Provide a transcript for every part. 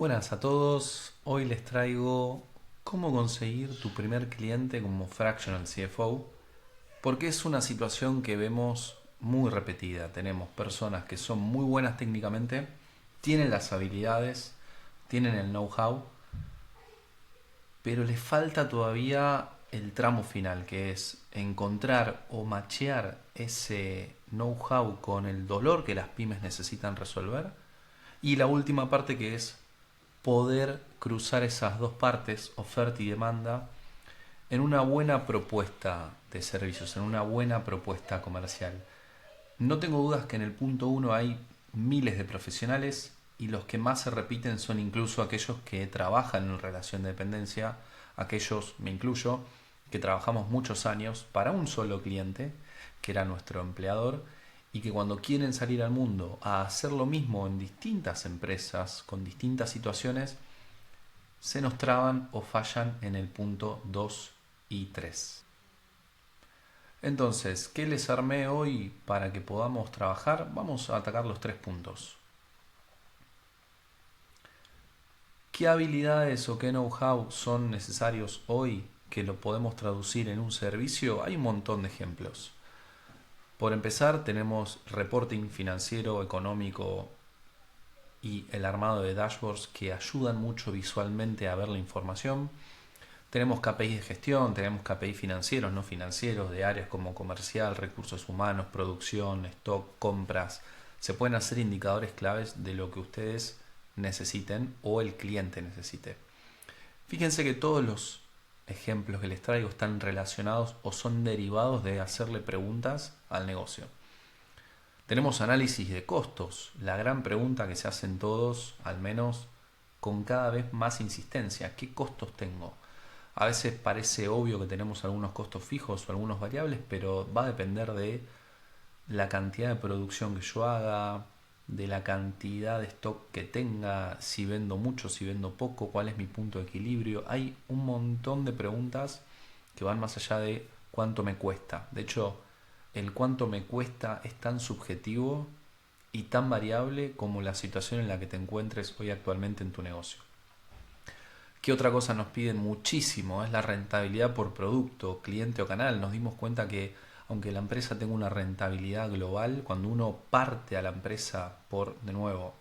Buenas a todos, hoy les traigo cómo conseguir tu primer cliente como Fractional CFO, porque es una situación que vemos muy repetida. Tenemos personas que son muy buenas técnicamente, tienen las habilidades, tienen el know-how, pero les falta todavía el tramo final, que es encontrar o machear ese know-how con el dolor que las pymes necesitan resolver. Y la última parte, que es poder cruzar esas dos partes, oferta y demanda, en una buena propuesta de servicios, en una buena propuesta comercial. No tengo dudas que en el punto uno hay miles de profesionales y los que más se repiten son incluso aquellos que trabajan en relación de dependencia, aquellos, me incluyo, que trabajamos muchos años para un solo cliente, que era nuestro empleador, y que cuando quieren salir al mundo a hacer lo mismo en distintas empresas, con distintas situaciones, se nos traban o fallan en el punto 2 y 3. Entonces, ¿qué les armé hoy para que podamos trabajar? Vamos a atacar los tres puntos. ¿Qué habilidades o qué know-how son necesarios hoy que lo podemos traducir en un servicio? Hay un montón de ejemplos. Por empezar, tenemos reporting financiero, económico y el armado de dashboards que ayudan mucho visualmente a ver la información. Tenemos KPIs de gestión, tenemos KPIs financieros, no financieros, de áreas como comercial, recursos humanos, producción, stock, compras. Se pueden hacer indicadores claves de lo que ustedes necesiten o el cliente necesite. Fíjense que todos los ejemplos que les traigo están relacionados o son derivados de hacerle preguntas al negocio. Tenemos análisis de costos, la gran pregunta que se hacen todos, al menos con cada vez más insistencia. ¿Qué costos tengo? A veces parece obvio que tenemos algunos costos fijos o algunos variables, pero va a depender de la cantidad de producción que yo haga, de la cantidad de stock que tenga, si vendo mucho, si vendo poco, cuál es mi punto de equilibrio. Hay un montón de preguntas que van más allá de cuánto me cuesta. De hecho, el cuánto me cuesta es tan subjetivo y tan variable como la situación en la que te encuentres hoy actualmente en tu negocio. ¿Qué otra cosa nos piden muchísimo? Es la rentabilidad por producto, cliente o canal. Nos dimos cuenta que aunque la empresa tenga una rentabilidad global, cuando uno parte a la empresa por, de nuevo,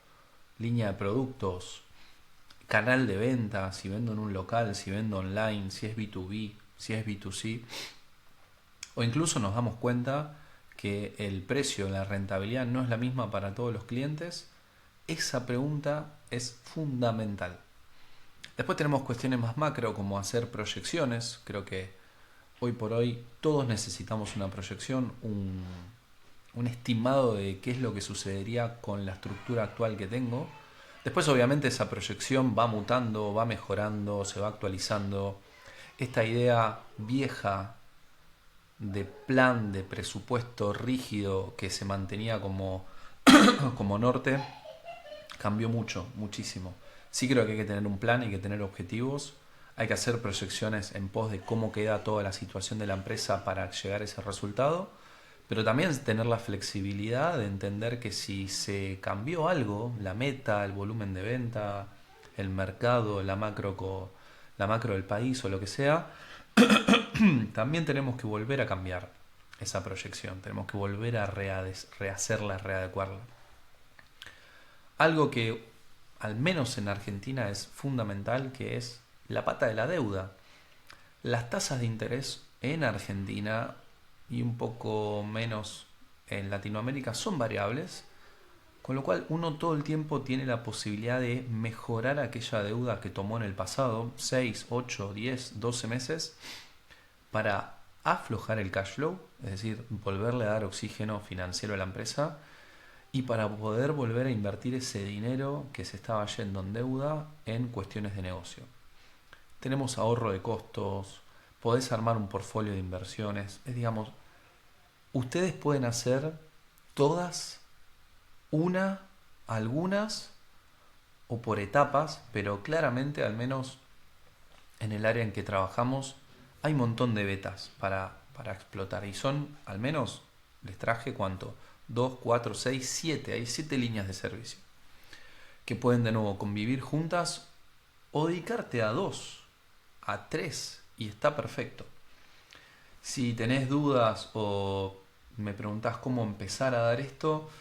línea de productos, canal de venta, si vendo en un local, si vendo online, si es B2B, si es B2C, o incluso nos damos cuenta que el precio, la rentabilidad no es la misma para todos los clientes, esa pregunta es fundamental. Después tenemos cuestiones más macro como hacer proyecciones. Creo que hoy por hoy todos necesitamos una proyección, un estimado de qué es lo que sucedería con la estructura actual que tengo. Después obviamente esa proyección va mutando, va mejorando, se va actualizando. Esta idea vieja de plan, de presupuesto rígido que se mantenía como norte, cambió mucho, muchísimo. Sí creo que hay que tener un plan, hay que tener objetivos, hay que hacer proyecciones en pos de cómo queda toda la situación de la empresa para llegar a ese resultado, pero también tener la flexibilidad de entender que si se cambió algo, la meta, el volumen de venta, el mercado, la macro del país o lo que sea, también tenemos que volver a cambiar esa proyección, tenemos que volver a rehacerla, readecuarla. Algo que al menos en Argentina es fundamental, que es la pata de la deuda. Las tasas de interés en Argentina y un poco menos en Latinoamérica son variables, con lo cual uno todo el tiempo tiene la posibilidad de mejorar aquella deuda que tomó en el pasado, 6, 8, 10, 12 meses, para aflojar el cash flow, es decir, volverle a dar oxígeno financiero a la empresa y para poder volver a invertir ese dinero que se estaba yendo en deuda en cuestiones de negocio. Tenemos ahorro de costos, podés armar un portfolio de inversiones, es digamos, ustedes pueden hacer todas, una, algunas o por etapas, pero claramente al menos en el área en que trabajamos hay un montón de betas para explotar y son al menos, les traje cuánto, 2 4 6 7 hay 7 líneas de servicio. que pueden de nuevo convivir juntas o dedicarte a 2, a 3 y está perfecto. Si tenés dudas o me preguntás cómo empezar a dar esto,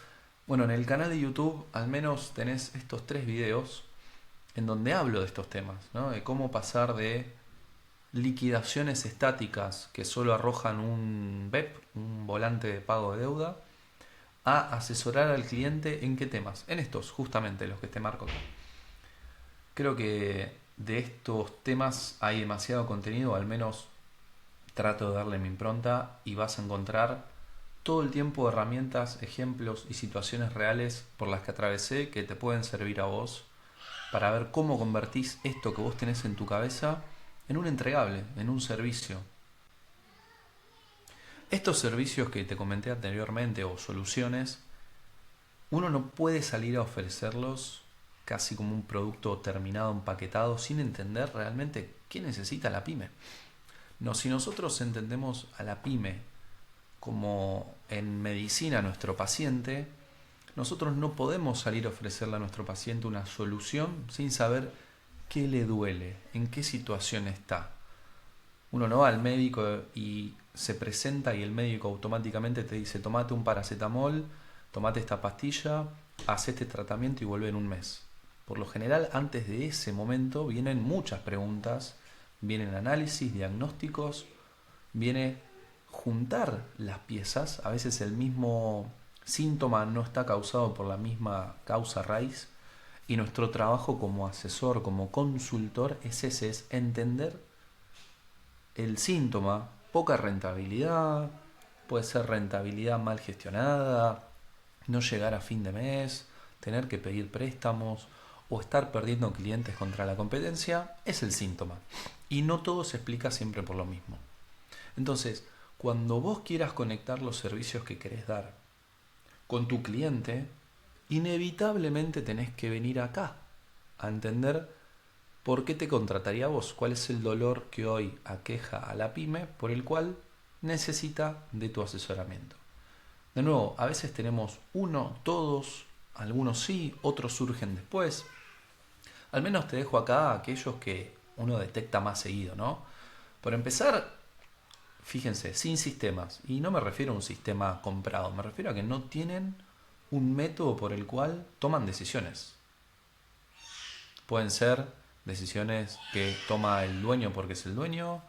bueno, en el canal de YouTube al menos tenés estos 3 videos en donde hablo de estos temas, ¿no? De cómo pasar de liquidaciones estáticas que solo arrojan un BEP, un volante de pago de deuda, a asesorar al cliente en qué temas. En estos, justamente, los que te marco acá. Creo que de estos temas hay demasiado contenido, al menos trato de darle mi impronta y vas a encontrar todo el tiempo herramientas, ejemplos y situaciones reales por las que atravesé que te pueden servir a vos para ver cómo convertís esto que vos tenés en tu cabeza en un entregable, en un servicio. Estos servicios que te comenté anteriormente o soluciones, uno no puede salir a ofrecerlos casi como un producto terminado, empaquetado, sin entender realmente qué necesita la pyme. No, si nosotros entendemos a la pyme como en medicina nuestro paciente, nosotros no podemos salir a ofrecerle a nuestro paciente una solución sin saber qué le duele, en qué situación está. Uno no va al médico y se presenta y el médico automáticamente te dice tomate un paracetamol, tomate esta pastilla, haz este tratamiento y vuelve en un mes. Por lo general, antes de ese momento vienen muchas preguntas, vienen análisis, diagnósticos, viene juntar las piezas. A veces el mismo síntoma no está causado por la misma causa raíz y nuestro trabajo como asesor, como consultor es ese, es entender el síntoma, poca rentabilidad, puede ser rentabilidad mal gestionada, no llegar a fin de mes, tener que pedir préstamos o estar perdiendo clientes contra la competencia, es el síntoma. Y no todo se explica siempre por lo mismo. Entonces, cuando vos quieras conectar los servicios que querés dar con tu cliente, inevitablemente tenés que venir acá a entender por qué te contrataría a vos, cuál es el dolor que hoy aqueja a la pyme por el cual necesita de tu asesoramiento. De nuevo, a veces tenemos uno, todos, algunos sí, otros surgen después. Al menos te dejo acá aquellos que uno detecta más seguido, ¿no? Por empezar, fíjense, sin sistemas. Y no me refiero a un sistema comprado, me refiero a que no tienen un método por el cual toman decisiones. Pueden ser decisiones que toma el dueño porque es el dueño,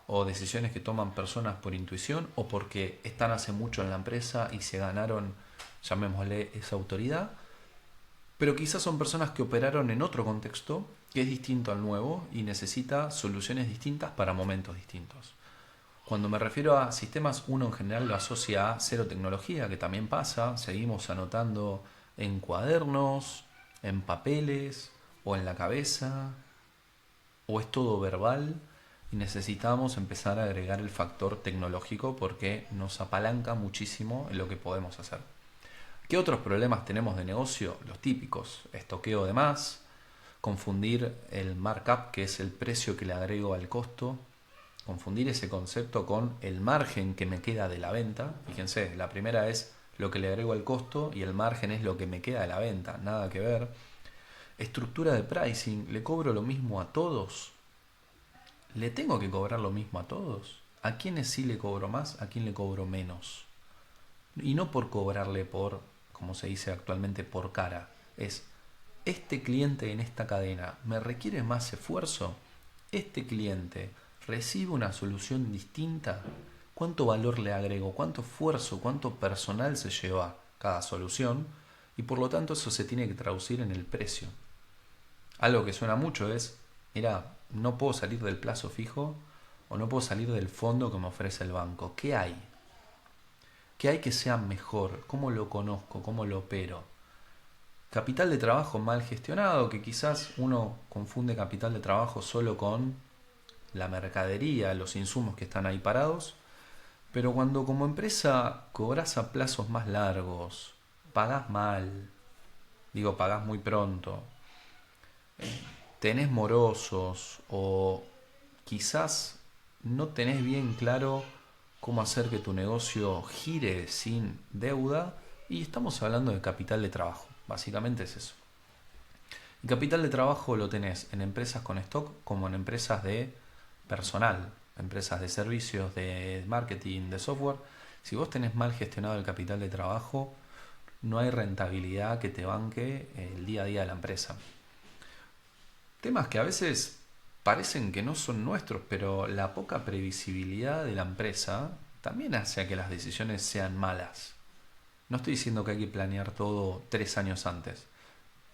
o decisiones que toman personas por intuición o porque están hace mucho en la empresa y se ganaron, llamémosle, esa autoridad. Pero quizás son personas que operaron en otro contexto que es distinto al nuevo y necesita soluciones distintas para momentos distintos. Cuando me refiero a sistemas, uno en general lo asocia a cero tecnología, que también pasa. Seguimos anotando en cuadernos, en papeles o en la cabeza, o es todo verbal y necesitamos empezar a agregar el factor tecnológico porque nos apalanca muchísimo en lo que podemos hacer. ¿Qué otros problemas tenemos de negocio? Los típicos: estoqueo de más, confundir el markup, que es el precio que le agrego al costo, confundir ese concepto con el margen que me queda de la venta. Fíjense, la primera es lo que le agrego al costo y el margen es lo que me queda de la venta, nada que ver. Estructura de pricing, ¿le cobro lo mismo a todos? ¿Le tengo que cobrar lo mismo a todos? ¿A quiénes sí le cobro más? ¿A quién le cobro menos? Y no por cobrarle por, como se dice actualmente, por cara. Es, este cliente en esta cadena me requiere más esfuerzo. Este cliente recibe una solución distinta. ¿Cuánto valor le agrego? ¿Cuánto esfuerzo? ¿Cuánto personal se lleva cada solución? Y por lo tanto eso se tiene que traducir en el precio. Algo que suena mucho es, mira, no puedo salir del plazo fijo o no puedo salir del fondo que me ofrece el banco. ¿Qué hay? ¿Qué hay que sea mejor? ¿Cómo lo conozco? ¿Cómo lo opero? Capital de trabajo mal gestionado, que quizás uno confunde capital de trabajo solo con la mercadería, los insumos que están ahí parados, pero cuando como empresa cobras a plazos más largos, pagás mal, digo pagás muy pronto, tenés morosos o quizás no tenés bien claro cómo hacer que tu negocio gire sin deuda, y estamos hablando de capital de trabajo, básicamente es eso. El capital de trabajo lo tenés en empresas con stock como en empresas de personal, empresas de servicios, de marketing, de software. Si vos tenés mal gestionado el capital de trabajo, no hay rentabilidad que te banque el día a día de la empresa. Temas que a veces parecen que no son nuestros, pero la poca previsibilidad de la empresa también hace a que las decisiones sean malas. No estoy diciendo que hay que planear todo 3 años antes,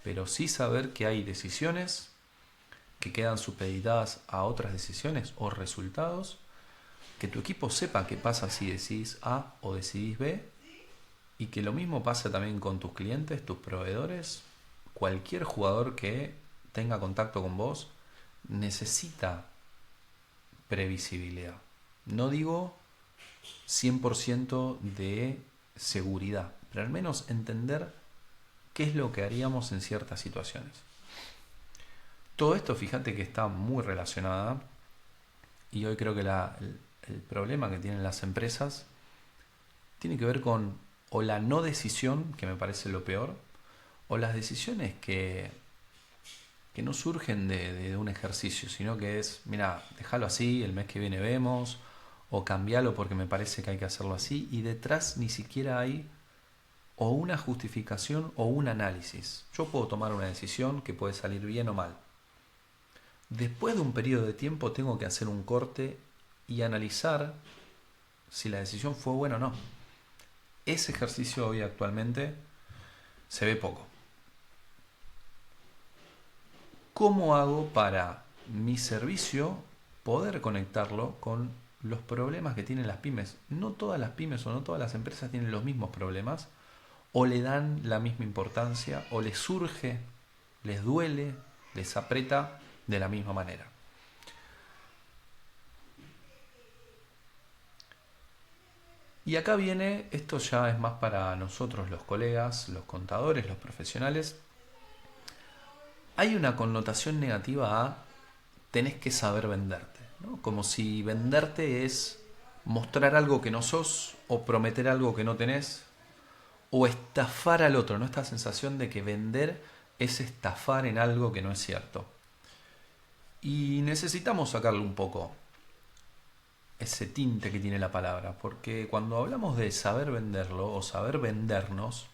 pero sí saber que hay decisiones que quedan supeditadas a otras decisiones o resultados, que tu equipo sepa qué pasa si decidís A o decidís B, y que lo mismo pasa también con tus clientes, tus proveedores, cualquier jugador que tenga contacto con vos necesita previsibilidad. No digo 100% de seguridad, pero al menos entender qué es lo que haríamos en ciertas situaciones. Todo esto, fíjate que está muy relacionada, y hoy creo que el problema que tienen las empresas tiene que ver con o la no decisión, que me parece lo peor, o las decisiones que no surgen de un ejercicio, sino que es, mira, déjalo así, el mes que viene vemos, o cambialo porque me parece que hay que hacerlo así, y detrás ni siquiera hay o una justificación o un análisis. Yo puedo tomar una decisión que puede salir bien o mal. Después de un periodo de tiempo tengo que hacer un corte y analizar si la decisión fue buena o no. Ese ejercicio hoy actualmente se ve poco. ¿Cómo hago para mi servicio poder conectarlo con los problemas que tienen las pymes? No todas las pymes o no todas las empresas tienen los mismos problemas, o le dan la misma importancia, o les surge, les duele, les aprieta de la misma manera. Y acá viene, esto ya es más para nosotros los colegas, los contadores, los profesionales. Hay una connotación negativa a tenés que saber venderte, ¿no? Como si venderte es mostrar algo que no sos, o prometer algo que no tenés, o estafar al otro, ¿no? Esta sensación de que vender es estafar en algo que no es cierto. Y necesitamos sacarle un poco ese tinte que tiene la palabra, porque cuando hablamos de saber venderlo o saber vendernos,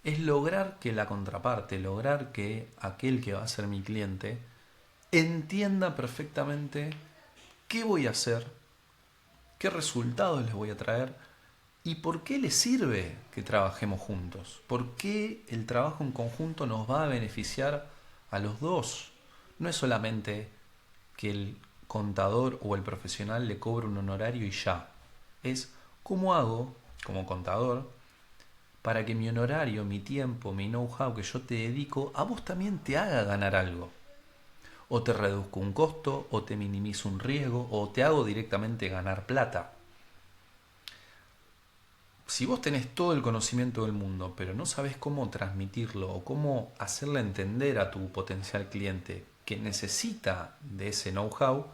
es lograr que la contraparte, lograr que aquel que va a ser mi cliente entienda perfectamente qué voy a hacer, qué resultados les voy a traer y por qué les sirve que trabajemos juntos, por qué el trabajo en conjunto nos va a beneficiar a los dos. No es solamente que el contador o el profesional le cobre un honorario y ya. Es cómo hago como contador para que mi honorario, mi tiempo, mi know-how que yo te dedico, a vos también te haga ganar algo. O te reduzco un costo, o te minimizo un riesgo, o te hago directamente ganar plata. Si vos tenés todo el conocimiento del mundo, pero no sabés cómo transmitirlo o cómo hacerle entender a tu potencial cliente que necesita de ese know-how,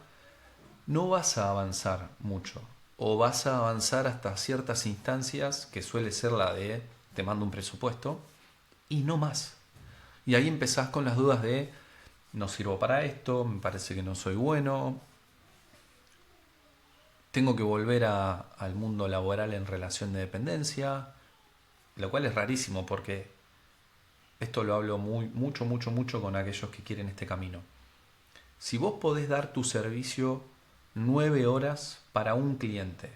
no vas a avanzar mucho. O vas a avanzar hasta ciertas instancias, que suele ser la de te mando un presupuesto, y no más. Y ahí empezás con las dudas de no sirvo para esto, me parece que no soy bueno, tengo que volver al mundo laboral en relación de dependencia, lo cual es rarísimo porque esto lo hablo mucho con aquellos que quieren este camino. Si vos podés dar tu servicio 9 horas para un cliente,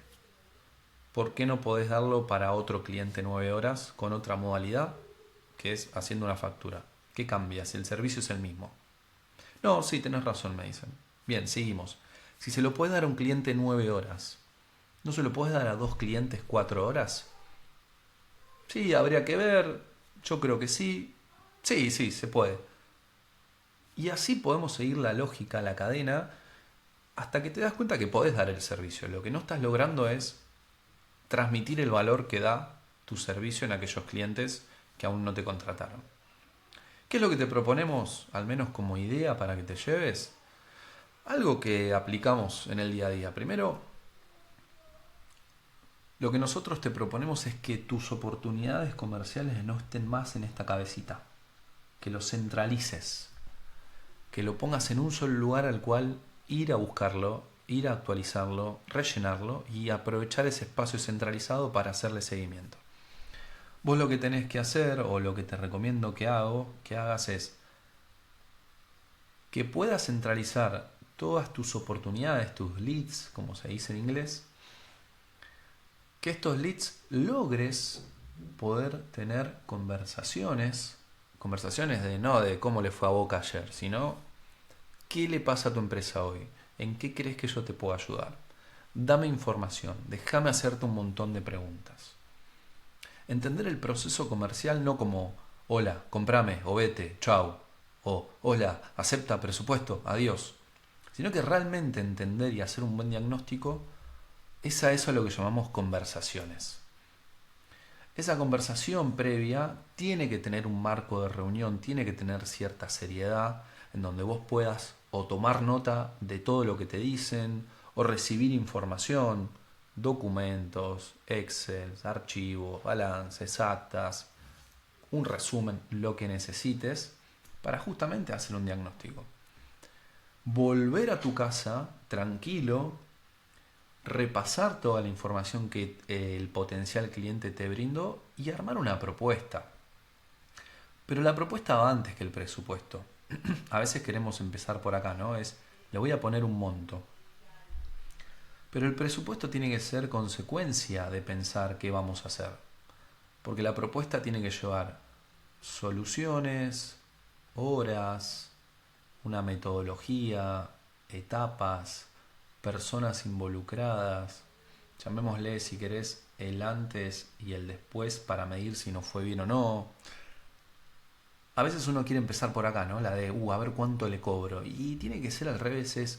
¿por qué no podés darlo para otro cliente 9 horas con otra modalidad, que es haciendo una factura? ¿Qué cambia si el servicio es el mismo? No, sí, tenés razón, me dicen. Bien, seguimos. Si se lo puedes dar a un cliente 9 horas, ¿no se lo puedes dar a 2 clientes 4 horas? Sí, habría que ver. Yo creo que sí. Sí, se puede. Y así podemos seguir la lógica, la cadena, hasta que te das cuenta que podés dar el servicio. Lo que no estás logrando es transmitir el valor que da tu servicio en aquellos clientes que aún no te contrataron. ¿Qué es lo que te proponemos, al menos como idea para que te lleves? Algo que aplicamos en el día a día. Primero, lo que nosotros te proponemos es que tus oportunidades comerciales no estén más en esta cabecita. que lo centralices, que lo pongas en un solo lugar al cual ir a buscarlo, ir a actualizarlo, rellenarlo y aprovechar ese espacio centralizado para hacerle seguimiento. Vos lo que tenés que hacer, o lo que te recomiendo que hagas es que puedas centralizar todas tus oportunidades, tus leads, como se dice en inglés, que estos leads logres poder tener conversaciones de no de cómo le fue a Boca ayer, sino qué le pasa a tu empresa hoy, en qué crees que yo te puedo ayudar. Dame información, déjame hacerte un montón de preguntas. Entender el proceso comercial no como hola, comprame o vete, chau, o hola, acepta presupuesto, adiós, sino que realmente entender y hacer un buen diagnóstico es a eso lo que llamamos conversaciones. Esa conversación previa tiene que tener un marco de reunión, tiene que tener cierta seriedad en donde vos puedas o tomar nota de todo lo que te dicen o recibir información, documentos, Excel, archivos, balances, actas, un resumen, lo que necesites para justamente hacer un diagnóstico. Volver a tu casa tranquilo, repasar toda la información que el potencial cliente te brindó y armar una propuesta. Pero la propuesta va antes que el presupuesto. A veces queremos empezar por acá, ¿no? Le voy a poner un monto. Pero el presupuesto tiene que ser consecuencia de pensar qué vamos a hacer. Porque la propuesta tiene que llevar soluciones, horas, una metodología, etapas, personas involucradas, llamémosle si querés el antes y el después para medir si nos fue bien o no. A veces uno quiere empezar por acá, ¿no? La de, a ver cuánto le cobro. Y tiene que ser al revés,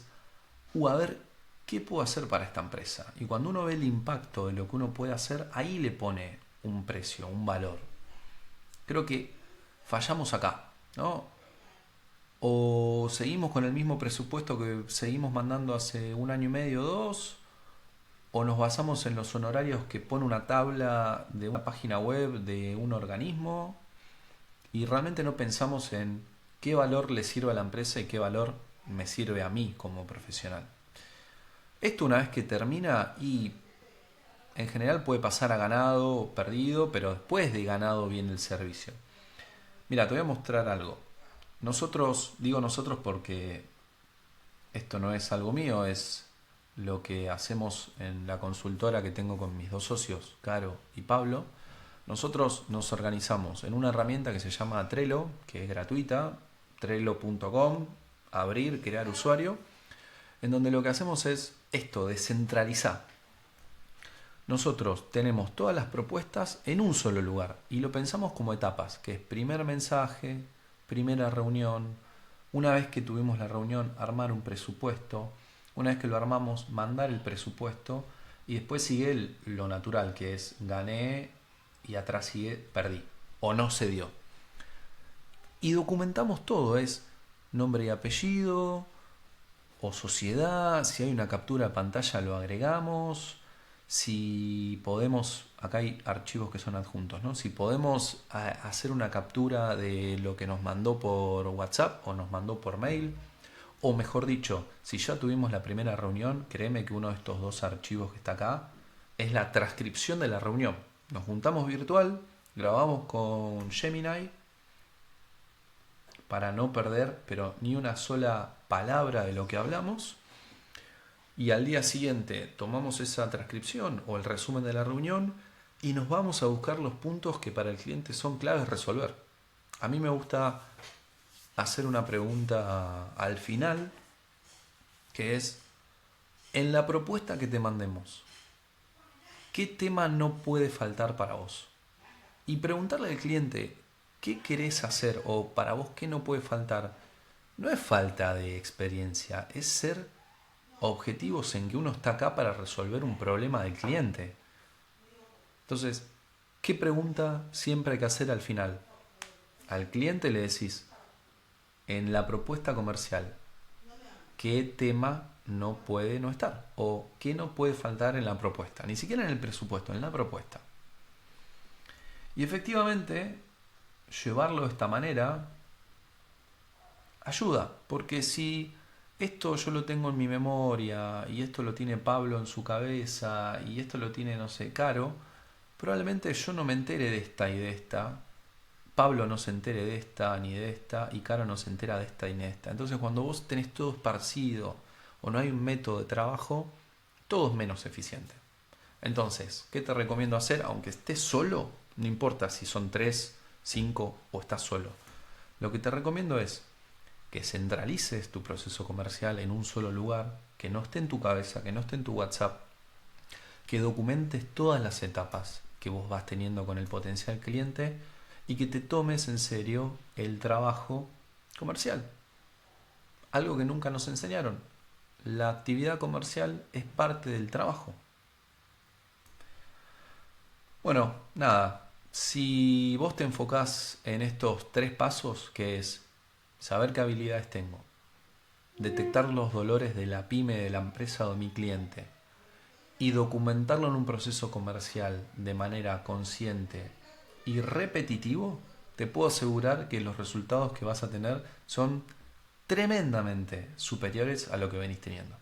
a ver qué puedo hacer para esta empresa. Y cuando uno ve el impacto de lo que uno puede hacer, ahí le pone un precio, un valor. Creo que fallamos acá, ¿no? O seguimos con el mismo presupuesto que seguimos mandando hace un año y medio, dos, o nos basamos en los honorarios que pone una tabla de una página web de un organismo y realmente no pensamos en qué valor le sirve a la empresa y qué valor me sirve a mí como profesional. Esto una vez que termina y en general puede pasar a ganado o perdido, pero después de ganado viene el servicio. Mira, te voy a mostrar algo. Digo nosotros porque esto no es algo mío, es lo que hacemos en la consultora que tengo con mis dos socios, Caro y Pablo. Nosotros nos organizamos en una herramienta que se llama Trello, que es gratuita, trello.com, abrir, crear usuario, en donde lo que hacemos es esto, descentralizar. Nosotros tenemos todas las propuestas en un solo lugar y lo pensamos como etapas, que es primer mensaje, primera reunión, una vez que tuvimos la reunión, armar un presupuesto, una vez que lo armamos, mandar el presupuesto y después sigue lo natural, que es gané y atrás sigue perdí o no se dio. Y documentamos todo, es nombre y apellido o sociedad, si hay una captura de pantalla lo agregamos, si podemos, acá hay archivos que son adjuntos, ¿no? Si podemos hacer una captura de lo que nos mandó por WhatsApp o nos mandó por mail, o mejor dicho, si ya tuvimos la primera reunión, créeme que uno de estos dos archivos que está acá es la transcripción de la reunión. Nos juntamos virtual, grabamos con Gemini para no perder pero ni una sola palabra de lo que hablamos. Y al día siguiente tomamos esa transcripción o el resumen de la reunión y nos vamos a buscar los puntos que para el cliente son claves resolver. A mí me gusta hacer una pregunta al final, que es, en la propuesta que te mandemos, ¿qué tema no puede faltar para vos? Y preguntarle al cliente, ¿qué querés hacer? O para vos, ¿qué no puede faltar? No es falta de experiencia, es ser objetivos en que uno está acá para resolver un problema del cliente. Entonces, ¿qué pregunta siempre hay que hacer al final? Al cliente le decís, en la propuesta comercial, ¿qué tema no puede no estar? O ¿qué no puede faltar en la propuesta? Ni siquiera en el presupuesto, en la propuesta. Y efectivamente, llevarlo de esta manera ayuda, porque si esto yo lo tengo en mi memoria y esto lo tiene Pablo en su cabeza y esto lo tiene, no sé, Caro, probablemente yo no me entere de esta y de esta, Pablo no se entere de esta ni de esta y Caro no se entera de esta y de esta. Entonces cuando vos tenés todo esparcido o no hay un método de trabajo, todo es menos eficiente. Entonces, ¿qué te recomiendo hacer? Aunque estés solo, no importa si son 3, 5 o estás solo. Lo que te recomiendo es que centralices tu proceso comercial en un solo lugar, que no esté en tu cabeza, que no esté en tu WhatsApp, que documentes todas las etapas que vos vas teniendo con el potencial cliente y que te tomes en serio el trabajo comercial. Algo que nunca nos enseñaron. La actividad comercial es parte del trabajo. Bueno, nada, si vos te enfocás en estos 3 pasos, que es saber qué habilidades tengo, detectar los dolores de la pyme, de la empresa o de mi cliente, y documentarlo en un proceso comercial de manera consciente y repetitivo, te puedo asegurar que los resultados que vas a tener son tremendamente superiores a lo que venís teniendo.